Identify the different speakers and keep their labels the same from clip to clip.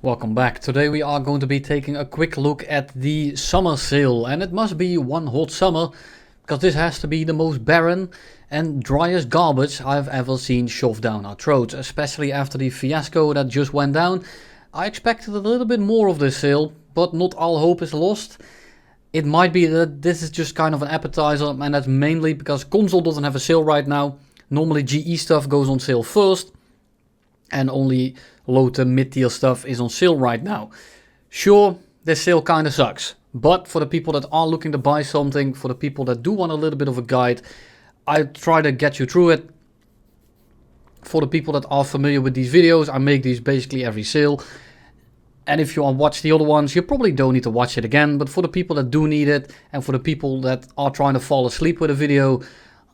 Speaker 1: Welcome back. Today we are going to be taking a quick look at the summer sale, and it must be one hot summer because this has to be the most barren and driest garbage I've ever seen shoved down our throats, especially after the fiasco that just went down. I expected a little bit more of this sale, but not all hope is lost. It might be that this is just kind of an appetizer, and that's mainly because console doesn't have a sale right now. Normally GE stuff goes on sale first, and only low to mid-tier stuff is on sale right now. Sure, this sale kinda sucks, but for the people that are looking to buy something, for the people that do want a little bit of a guide, I try to get you through it. For the people that are familiar with these videos, I make these basically every sale. And if you want to watch the other ones, you probably don't need to watch it again. But for the people that do need it, and for the people that are trying to fall asleep with a video,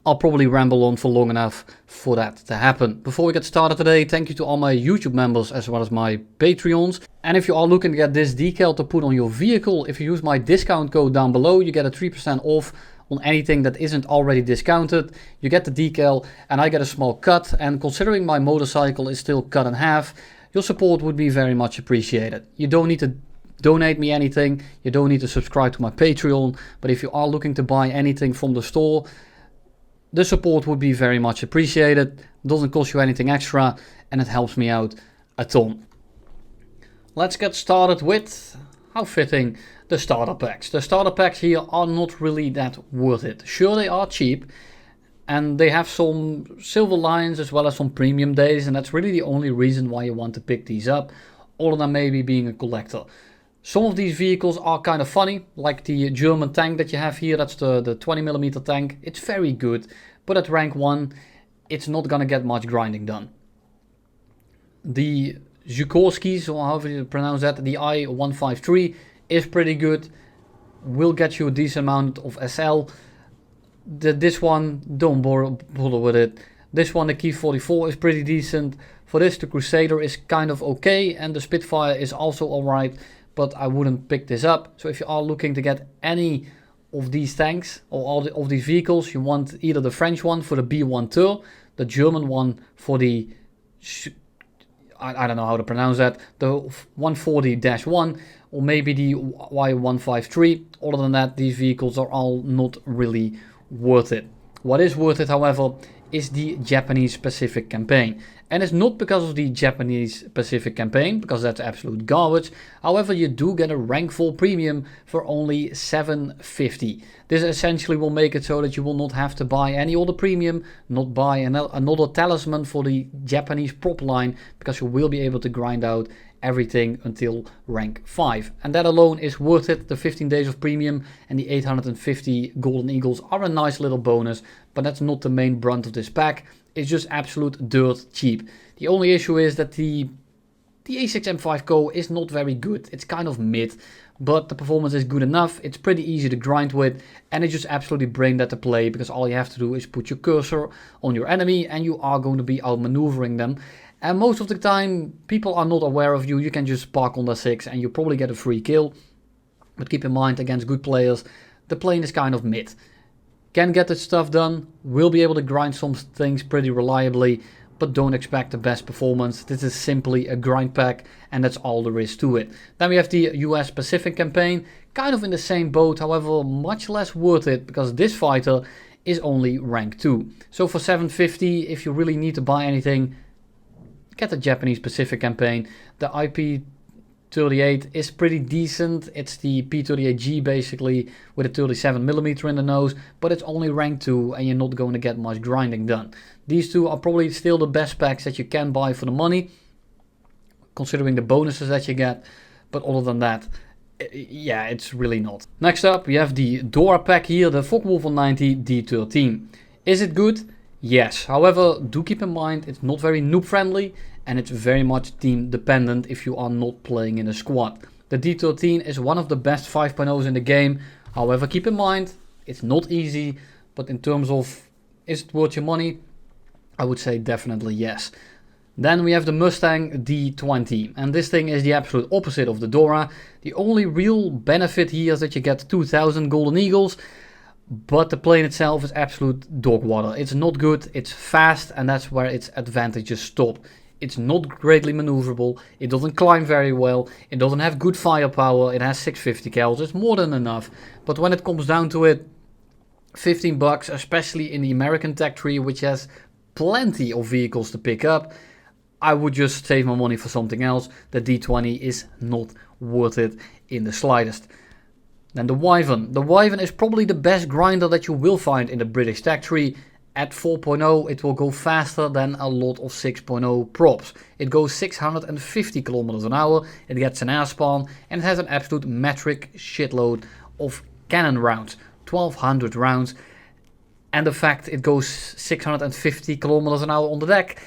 Speaker 1: I'll probably ramble on for long enough for that to happen. Before we get started today, thank you to all my YouTube members as well as my Patreons. And if you are looking to get this decal to put on your vehicle, if you use my discount code down below, you get a 3% off on anything that isn't already discounted. You get the decal and I get a small cut. And considering my motorcycle is still cut in half, your support would be very much appreciated. You don't need to donate me anything. You don't need to subscribe to my Patreon. But if you are looking to buy anything from the store, the support would be very much appreciated. It doesn't cost you anything extra and it helps me out a ton. Let's get started with, how fitting, the starter packs. The starter packs here are not really that worth it. Sure, they are cheap and they have some silver lines as well as some premium days, and that's really the only reason why you want to pick these up, other than maybe being a collector. Some of these vehicles are kind of funny, like the German tank that you have here. That's the 20mm tank. It's very good, but at rank 1, it's not gonna get much grinding done. The Zhukorskis, or however you pronounce that, the I-153 is pretty good. Will get you a decent amount of SL. This one, don't bother with it. This one, the Key 44, is pretty decent. For this, the Crusader is kind of okay, and the Spitfire is also alright, but I wouldn't pick this up. So if you are looking to get any of these tanks or all of these vehicles, you want either the French one for the B1 Tur, the German one for the, I don't know how to pronounce that, the 140-1, or maybe the Y153. Other than that, these vehicles are all not really worth it. What is worth it, however, is the Japanese Pacific campaign. And it's not because of the Japanese Pacific campaign, because that's absolute garbage. However, you do get a rank 4 premium for only 750. This essentially will make it so that you will not have to buy any other premium, not buy another talisman for the Japanese prop line, because you will be able to grind out everything until rank 5. And that alone is worth it. The 15 days of premium and the 850 golden eagles are a nice little bonus, but that's not the main brunt of this pack. It's just absolute dirt cheap. The only issue is that the A6M5 Co is not very good. It's kind of mid, but the performance is good enough. It's pretty easy to grind with, and it's just absolutely brain dead to play, because all you have to do is put your cursor on your enemy and you are going to be outmaneuvering them. And most of the time, people are not aware of you. You can just park on the 6 and you probably get a free kill. But keep in mind, against good players, the plane is kind of mid. Can get the stuff done, will be able to grind some things pretty reliably, but don't expect the best performance. This is simply a grind pack, and that's all there is to it. Then we have the US Pacific campaign, kind of in the same boat, however much less worth it, because this fighter is only rank 2. So for 750, if you really need to buy anything, get the Japanese Pacific campaign. The IP38 is pretty decent. It's the P38G basically with a 37mm in the nose, but it's only rank 2 and you're not going to get much grinding done. These two are probably still the best packs that you can buy for the money, considering the bonuses that you get, but other than that, yeah, it's really not. Next up, we have the Dora pack here, the Focke-Wulf 90 D13. Is it good? Yes, however, do keep in mind it's not very noob friendly and it's very much team dependent if you are not playing in a squad. The D13 is one of the best 5.0s in the game, however keep in mind it's not easy, but in terms of is it worth your money, I would say definitely yes. Then we have the Mustang D20, and this thing is the absolute opposite of the Dora. The only real benefit here is that you get 2000 golden eagles, but the plane itself is absolute dog water. It's not good, it's fast, and that's where its advantages stop. It's not greatly maneuverable. It doesn't climb very well. It doesn't have good firepower. It has 650 cals. It's more than enough. But when it comes down to it, 15 bucks, especially in the American tech tree, which has plenty of vehicles to pick up, I would just save my money for something else. The D20 is not worth it in the slightest. Then the Wyvern. The Wyvern is probably the best grinder that you will find in the British tech tree. At 4.0 it will go faster than a lot of 6.0 props. It goes 650 kilometers an hour, it gets an airspan, and it has an absolute metric shitload of cannon rounds. 1200 rounds, and the fact it goes 650 kilometers an hour on the deck,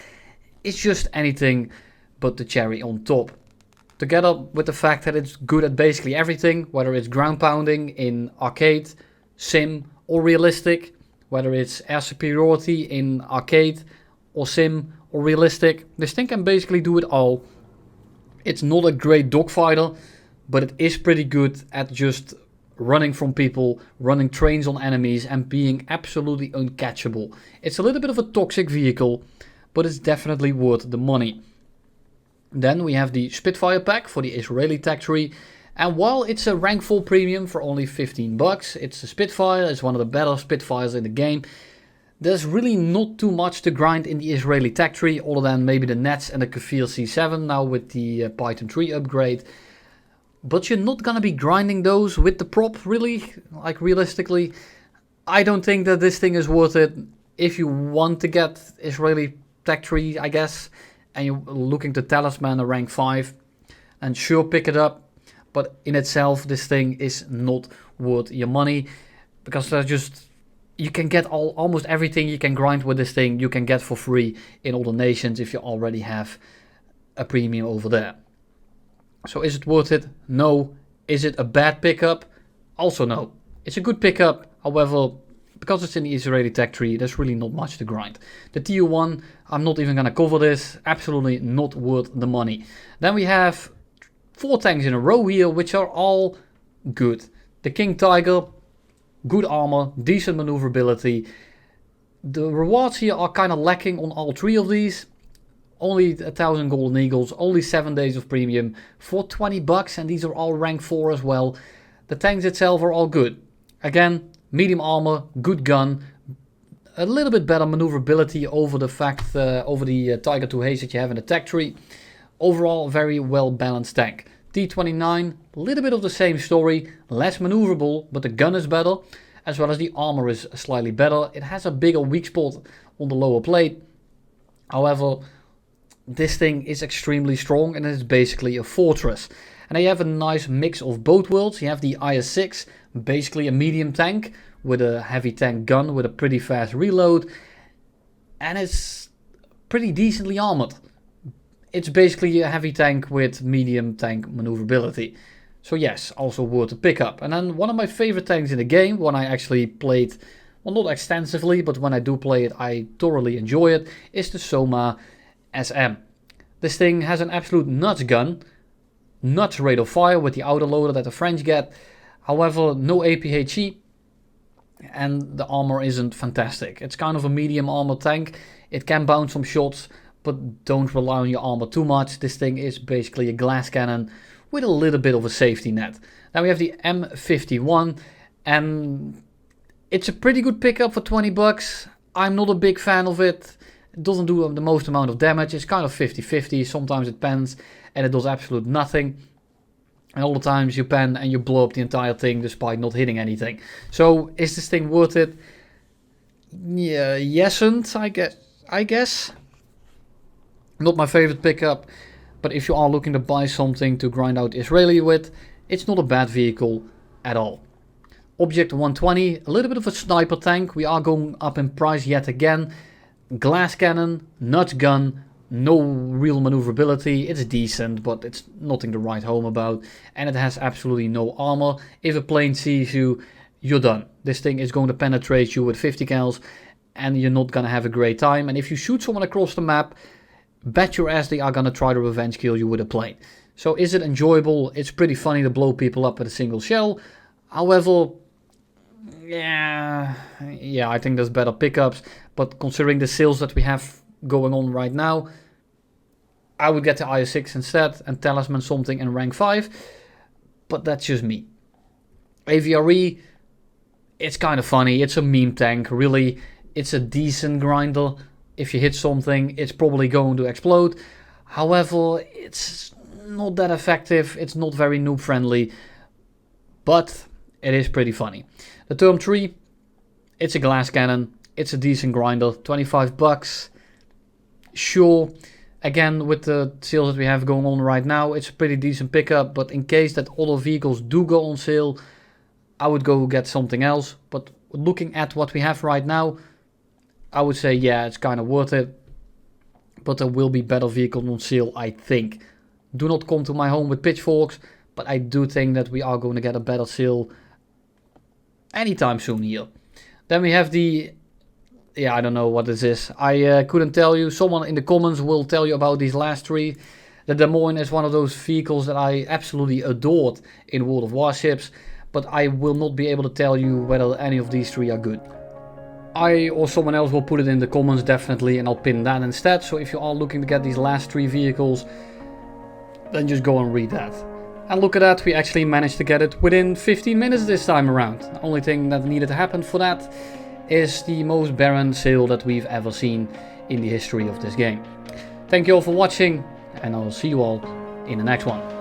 Speaker 1: it's just anything but the cherry on top. Together with the fact that it's good at basically everything, whether it's ground pounding in arcade, sim or realistic, whether it's air superiority in arcade or sim or realistic, this thing can basically do it all. It's not a great dogfighter, but it is pretty good at just running from people, running trains on enemies, and being absolutely uncatchable. It's a little bit of a toxic vehicle, but it's definitely worth the money. Then we have the Spitfire pack for the Israeli tech tree, and while it's a rank 4 premium for only 15 bucks, it's a Spitfire, it's one of the better Spitfires in the game. There's really not too much to grind in the Israeli tech tree, other than maybe the Nets and the Kafir C7 now with the Python 3 upgrade. But you're not gonna be grinding those with the prop, really. Like, realistically, I don't think that this thing is worth it. If you want to get Israeli tech tree, I guess, and you're looking to talisman a rank 5, and sure, pick it up. But in itself, this thing is not worth your money, because there's just, you can get almost everything you can grind with this thing, you can get for free in all the nations if you already have a premium over there. So is it worth it? No. Is it a bad pickup? Also no. It's a good pickup, however, because it's in the Israeli tech tree, there's really not much to grind. The TU1, I'm not even going to cover this, absolutely not worth the money. Then we have 4 tanks in a row here, which are all good. The King Tiger, good armor, decent maneuverability. The rewards here are kind of lacking on all 3 of these. Only 1,000 golden eagles, only 7 days of premium for 20 bucks, and these are all rank 4 as well. The tanks itself are all good. Again, medium armor, good gun, a little bit better maneuverability over the Tiger 2 Haze that you have in the tech tree. Overall, very well balanced tank. T29, a little bit of the same story, less maneuverable, but the gun is better, as well as the armor is slightly better. It has a bigger weak spot on the lower plate. However, this thing is extremely strong and it's basically a fortress. And then you have a nice mix of both worlds. You have the IS-6, basically a medium tank with a heavy tank gun with a pretty fast reload. And it's pretty decently armored. It's basically a heavy tank with medium tank maneuverability. So yes, also worth a pickup. And then one of my favorite tanks in the game, when I actually played, well, not extensively, but when I do play it, I thoroughly enjoy it, is the Soma SM. This thing has an absolute nuts gun, nuts rate of fire with the autoloader that the French get. However, no APHE, and the armor isn't fantastic. It's kind of a medium armor tank. It can bounce some shots, but don't rely on your armor too much. This thing is basically a glass cannon with a little bit of a safety net. Then we have the M51, and it's a pretty good pickup for 20 bucks. I'm not a big fan of it. It doesn't do the most amount of damage. It's kind of 50-50. Sometimes it pans and it does absolute nothing. And all the times you pan and you blow up the entire thing despite not hitting anything. So is this thing worth it? Yeah, yesn't, I guess. Not my favorite pickup. But if you are looking to buy something to grind out Israeli with, it's not a bad vehicle at all. Object 120, a little bit of a sniper tank. We are going up in price yet again. Glass cannon, nuts gun, no real maneuverability. It's decent, but it's nothing to write home about. And it has absolutely no armor. If a plane sees you, you're done. This thing is going to penetrate you with 50 cals, and you're not going to have a great time. And if you shoot someone across the map, bet your ass they are going to try to revenge kill you with a plane. So is it enjoyable? It's pretty funny to blow people up with a single shell. However, yeah, I think there's better pickups. But considering the sales that we have going on right now, I would get the IS-6 instead and Talisman something in rank 5, but that's just me. AVRE, it's kind of funny, it's a meme tank, really, it's a decent grinder. If you hit something, it's probably going to explode. However, it's not that effective, it's not very noob friendly, but it is pretty funny. The Term 3, it's a glass cannon, it's a decent grinder, 25 bucks. Sure, again, with the sales that we have going on right now, it's a pretty decent pickup, but in case that other vehicles do go on sale, I would go get something else. But looking at what we have right now, I would say, yeah, it's kind of worth it. But there will be better vehicles on sale, I think. Do not come to my home with pitchforks, but I do think that we are going to get a better sale anytime soon here. Then we have the... yeah, I don't know what this is. I couldn't tell you. Someone in the comments will tell you about these last three. The Des Moines is one of those vehicles that I absolutely adored in World of Warships, but I will not be able to tell you whether any of these three are good. I or someone else will put it in the comments definitely, and I'll pin that instead. So if you are looking to get these last three vehicles, then just go and read that. And look at that, we actually managed to get it within 15 minutes this time around. The only thing that needed to happen for that is the most barren sale that we've ever seen in the history of this game. Thank you all for watching, and I'll see you all in the next one.